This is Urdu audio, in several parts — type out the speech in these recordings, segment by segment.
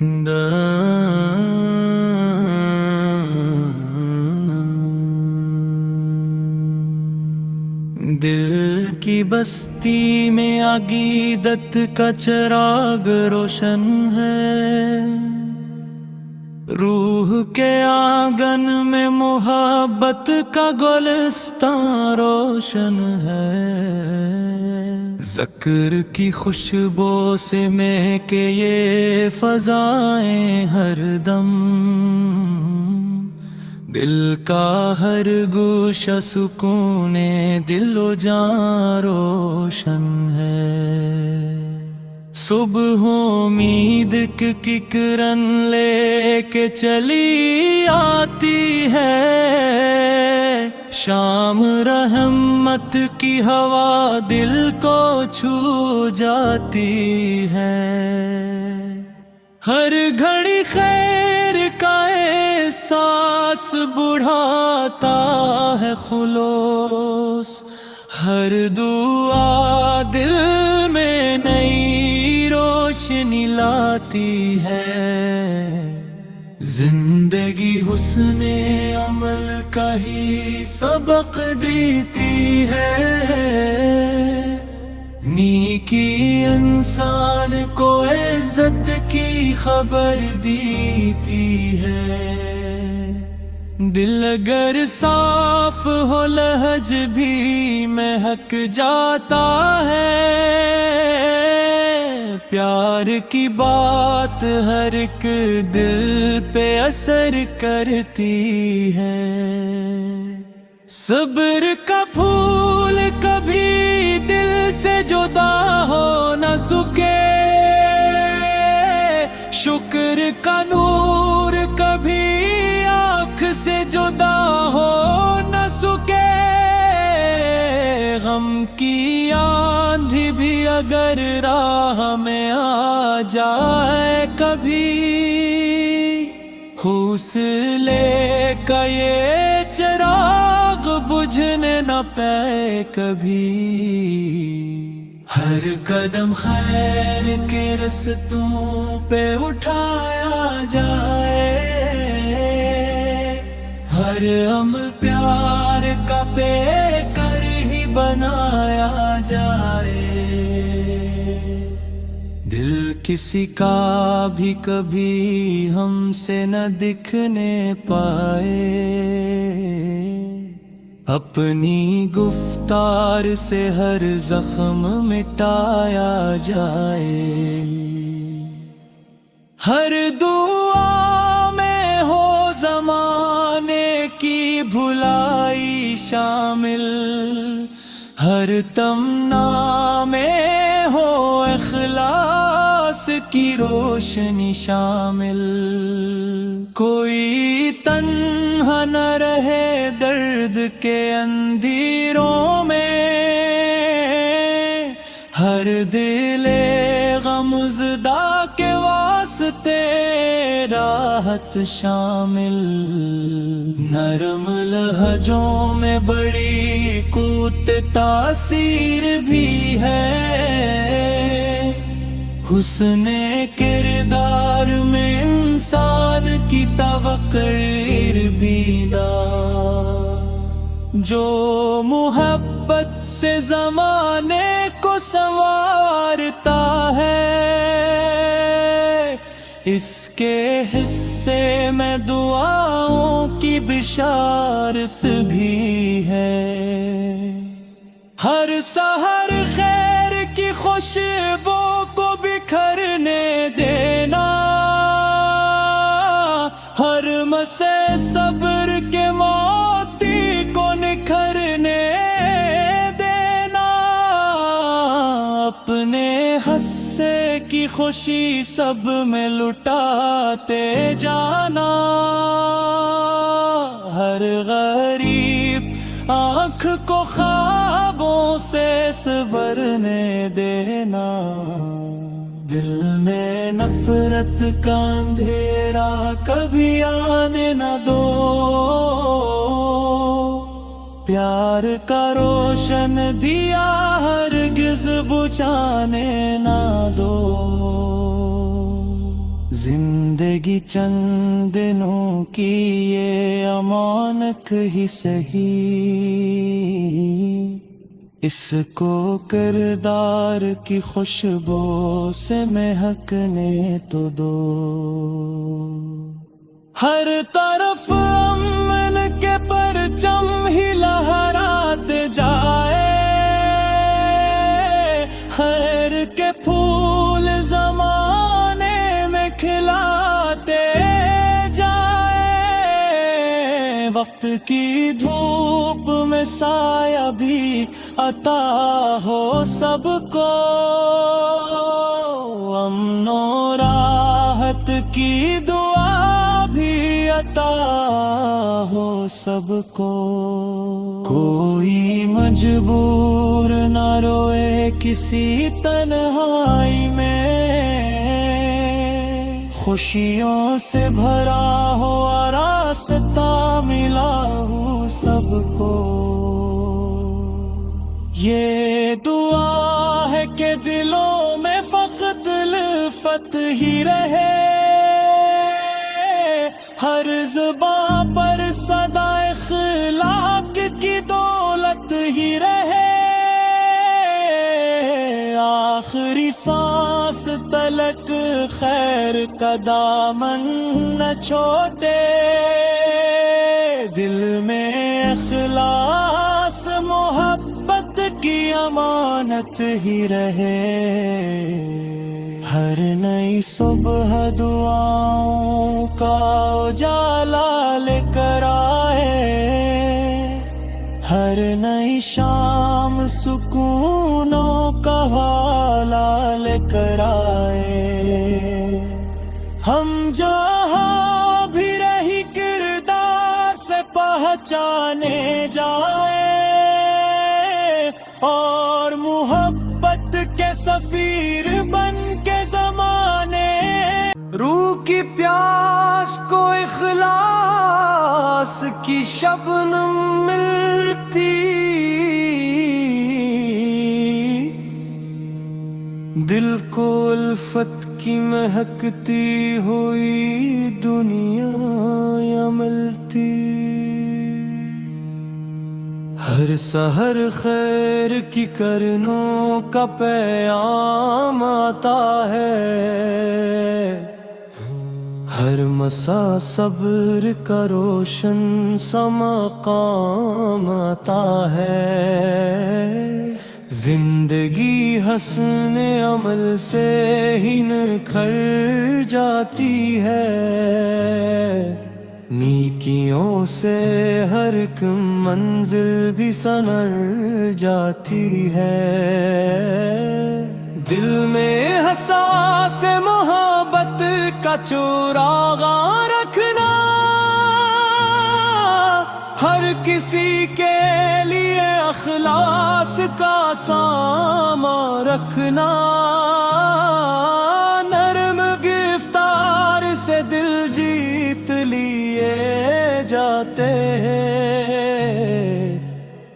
دل کی بستی میں عقیدت کا چراغ روشن ہے، روح کے آنگن میں محبت کا گلستان روشن ہے۔ ذکر کی خوشبو سے مہکے یہ فضائیں ہر دم، دل کا ہر گوشہ سکون دل و جاں روشن ہے۔ صبح امید کی کرن لے کے چلی آتی ہے، شام رحمت کی ہوا دل کو چھو جاتی ہے۔ ہر گھڑی خیر کا احساس بڑھاتا ہے خلوص، ہر دعا دل میں نئی روشنی لاتی ہے۔ زندگی حسن عمل کا ہی سبق دیتی ہے، نیکی انسان کو عزت کی خبر دیتی ہے۔ دل اگر صاف ہو لہج بھی مہک جاتا ہے، پیار کی بات ہر ایک دل پہ اثر کرتی ہے۔ صبر کا پھول کبھی دل سے جدا ہو نہ سکے، شکر کا نور کبھی آنکھ سے جدا ہو نہ سکے، غم کی آندھی بھی اگر راہ میں آ جائے کبھی، حوصلے کا یہ چراغ بجھنے نہ پائے کبھی۔ ہر قدم خیر کے رستوں پہ اٹھایا جائے، ہر عمل پیار کا پیکر ہی بنایا جائے۔ دل کسی کا بھی کبھی ہم سے نہ دکھنے پائے، اپنی گفتار سے ہر زخم مٹایا جائے۔ ہر دعا میں ہو زمانے کی بھلائی شامل، ہر تمنا میں ہو اخلاص کی روشنی شامل، کوئی تنہا نہ رہے درد کے اندھیروں میں، ہر دل غمزدہ کے واسطے راحت شامل، نرم لہجوں میں بڑی قوت تاثیر بھی ہے، حسن کردار میں انسان کی توقیر بھی نہ، جو محبت سے زمانے کو سنوارتا ہے، اس کے حصے میں دعاؤں کی بشارت بھی ہے۔ ہر سحر خیر کی خوشبو کو بکھرنے دینا، ہر مسے صبر کے موتی کو نکھرنے دینا، اپنے حصے کی خوشی سب میں لٹاتے جانا، ہر غریب آنکھ کو خوابوں سے سنورنے دینا، دل میں نفرت کا اندھیرا کبھی آنے نہ دو، پیار کا روشن دیا ہرگز بجھانے نہ دو۔ زندگی چند دنوں کی یہ امانت ہی سہی، اس کو کردار کی خوشبو سے مہکنے تو دو۔ ہر طرف امن کے پرچم ہی لہراتے جائے، خیر کے پھول زمانے میں کھلاتے جائے، وقت کی دھوپ میں سایہ بھی عطا ہو سب کو، امن و راحت کی دعا بھی عطا ہو سب کو۔ کوئی مجبور نہ روئے کسی تنہائی میں، خوشیوں سے بھرا ہو راستہ ملا ہو سب کو۔ یہ دعا ہے کہ دلوں میں فقط الفت ہی رہے، ہر زباں پر صدا اخلاق کی دولت ہی رہے، آخری سانس تلک خیر کا دامن نہ چھوٹے، دل میں اخلاص محبت کی امانت ہی رہے، ہر نئی صبح دعاؤں کا اجالا لے کر آئے، ہر نئی شام سکونوں کا حوالہ لے کر آئے، ہم جہاں بھی رہی کردار سے پہچانے جائے، اور محبت کے سفیر بن کے زمانے، روح کی پیاس کو اخلاص کی شبنم ملتی، دل کو الفت کی مہکتی ہوئی دنیا یا ملتی، ہر سحر خیر کی کرنوں کا پیام آتا ہے، ہر مسا صبر کا روشن سا مقام آتا ہے، زندگی حسن عمل سے ہی نکھر جاتی ہے، نیکیوں سے ہر ایک منزل بھی سنور جاتی ہے، دل میں حساس محبت کا چراغ رکھنا، ہر کسی کے لیے اخلاص کا سامان رکھنا، نرم گفتار سے دل جیت لیے جاتے ہیں،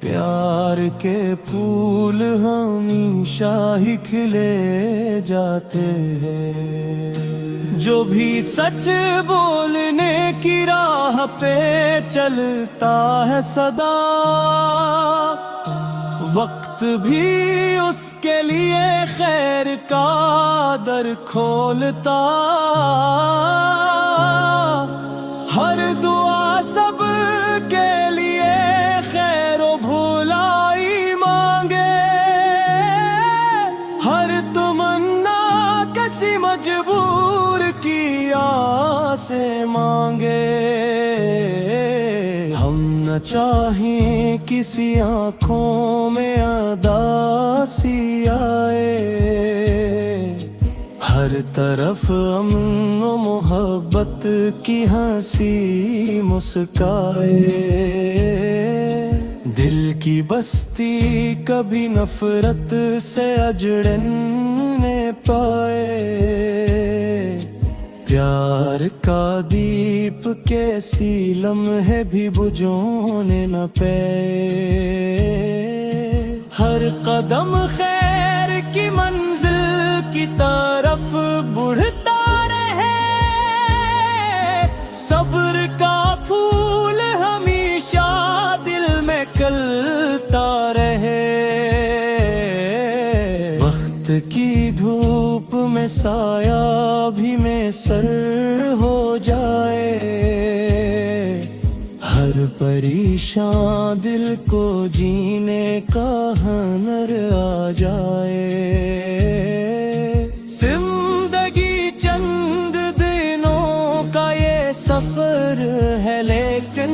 پیار کے پھول ہمیشہ ہی کھلے جاتے ہیں، جو بھی سچ بولنے کی راہ پہ چلتا ہے سدا، وقت بھی اس کے لیے خیر کا در کھولتا، ہر دعا سب کے لیے خیر و بھلائی مانگے، ہر تمنا کسی مجبور کی آسے مانگے، ہم نہ چاہیں کسی آنکھوں میں اداسی آئے، ہر طرف امن و محبت کی ہنسی مسکائے، دل کی بستی کبھی نفرت سے اجڑنے پائے، پیار کا دیپ کیسی لمحے بھی بجھونے نہ پائے، ہر قدم خیر کی منزل کی طرف بڑھتا رہے، میں سایہ بھی میں سر ہو جائے، ہر پریشان دل کو جینے کا ہنر آ جائے۔ زندگی چند دنوں کا یہ سفر ہے، لیکن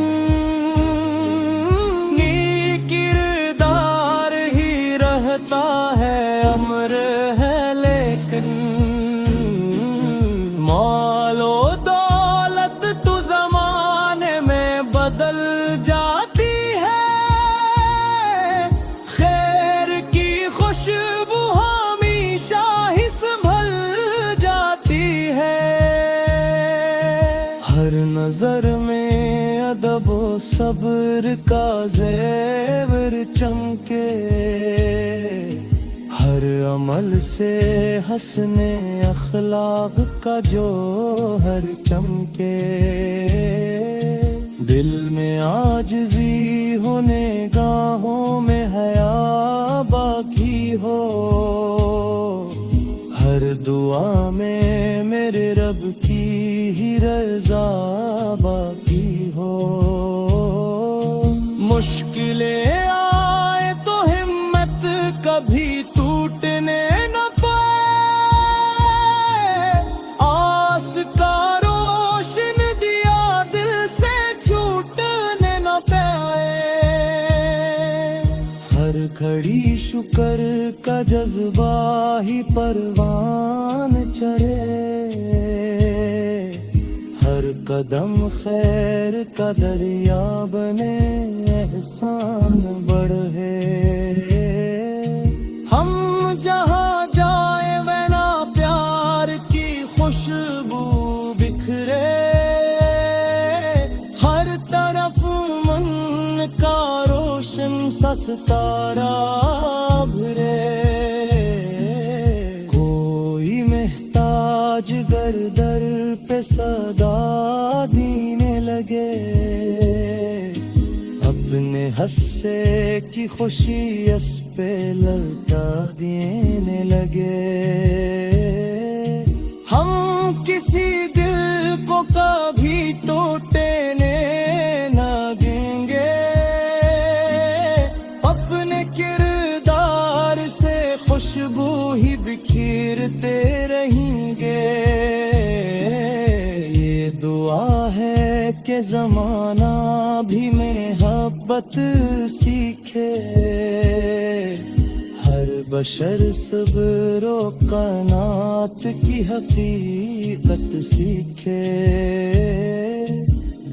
نیک کردار ہی رہتا ہے، امر ہے لیکن مال و دولت تو زمانے میں بدل جاتی ہے، خیر کی خوشبو ہمیشہ ہی سنبھل جاتی ہے۔ ہر نظر میں ادب و صبر کا زیور چمکے، ہر عمل سے حسن اخلاق کا جوہر چمکے، دل میں عاجزی ہو، نگاہوں میں حیا باقی ہو، ہر دعا میں میرے رب کی ہی رضا باقی ہو۔ مشکلیں آئے تو ہمت کبھی ٹوٹنے نہ پائے، آس کا روشن دیا دل سے چھوٹنے نہ پائے، ہر گھڑی شکر کا جذبہ ہی پروان چڑھے، ہر قدم خیر کا دریا بنے، احسان بڑھے۔ ہم جہاں جائیں وینا پیار کی خوشبو بکھرے، ہر طرف من کا روشن سا ستارہ بھرے، کوئی محتاج گر در پہ صدا دینے لگے، اپنے حصے کی خوشی اس پہ لوٹا دینے لگے، ہم کسی دل کو کبھی ٹوٹنے نہ دیں گے، اپنے کردار سے خوشبو ہی بکھیرتے رہیں گے۔ یہ دعا ہے کہ زمانہ بھی محبت سیکھے، ہر بشر صبر و قناعت کی حقیقت سیکھے،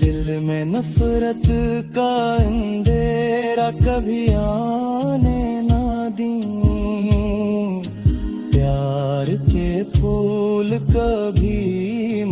دل میں نفرت کا اندھیرا کبھی آنے نہ دیں، پیار کے پھول کبھی